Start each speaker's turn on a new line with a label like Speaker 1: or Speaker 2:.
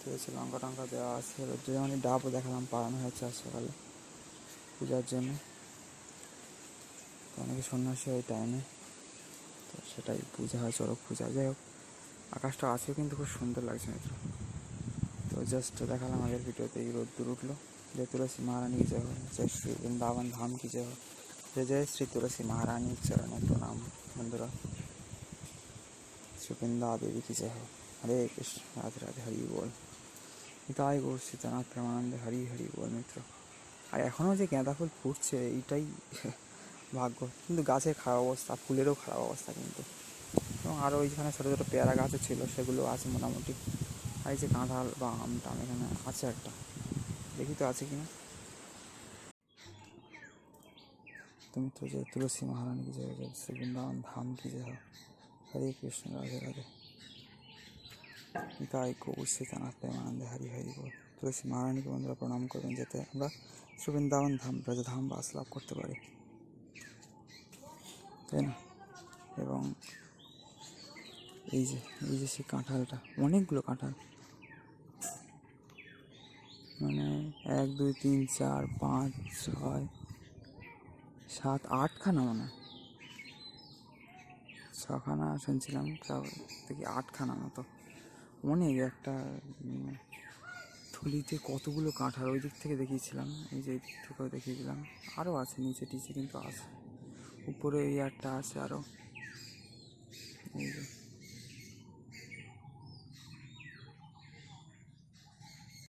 Speaker 1: হয়েছে, লঙ্কা টঙ্কা দেওয়া আছে। রোদ্রে যেমন ডাবও দেখালাম পাড়ানো হয়েছে আজ সকালে পূজার জন্য। অনেকে সন্ন্যাসী ওই টাইমে, তো সেটাই পূজা হয়, চড়ক পূজা। যাই হোক, আকাশটা আছে কিন্তু খুব সুন্দর লাগছে মিত্র। তো জাস্ট দেখালাম আগের ভিডিওতে, এই রোদ্দুর उठलो। जय तुलसी महारानी की जय हो, जय श्री वृंदावन धाम की जय हो, जय जय श्री तुलसी महारानी चरण प्रणाम। बंधुरा श्री वृंदा देवी की जय हो। हरे कृष्ण, राधे राधे, हरि बोल। নিতাই গৌর সীতানাথ প্রেমানন্দে, হরি হরি বল মিত্র। আর এখনও যে গাঁদা ফুল ফুটছে এইটাই ভাগ্য, কিন্তু গাছের খারাপ অবস্থা, ফুলেরও খারাপ অবস্থা কিন্তু। এবং আরও ওইখানে ছোটো ছোটো পেয়ারা গাছও ছিল, সেগুলো আছে মোটামুটি। আর এই যে কাঁঠাল বা আম টাম এখানে আছে একটা, দেখি তো আছে কিনা। तो मित्रों, जय तुलसी महारानी की जय, जय श्री वृंदावन धाम की जय हो। हरे कृष्ण, राधे राधे, নিতাই গৌর সীতানাথ প্রেমানন্দে, হরি হরি বল। তুলসী মহারানীকে বন্ধুরা প্রণাম করবেন, যাতে আমরা শ্রী বৃন্দাবন ধাম ব্রজধাম বাস লাভ করতে পারি, তাই না। এবং এই যে সেই কাঁঠালটা, অনেকগুলো কাঁঠাল, মানে 1 2 3 4 5 6 7 8খানা, মানে 6খানা শুনছিলাম, তাও দেখি 8খানা মতো। অনেক একটা থলিতে কতগুলো কাঁঠাল, ওই দিক থেকে দেখিয়েছিলাম, এই যে এই দিক থেকেও দেখিয়েছিলাম। আরও আছে নিচে টিচে, কিন্তু আছে উপরে এই একটা আছে আরও, এই যে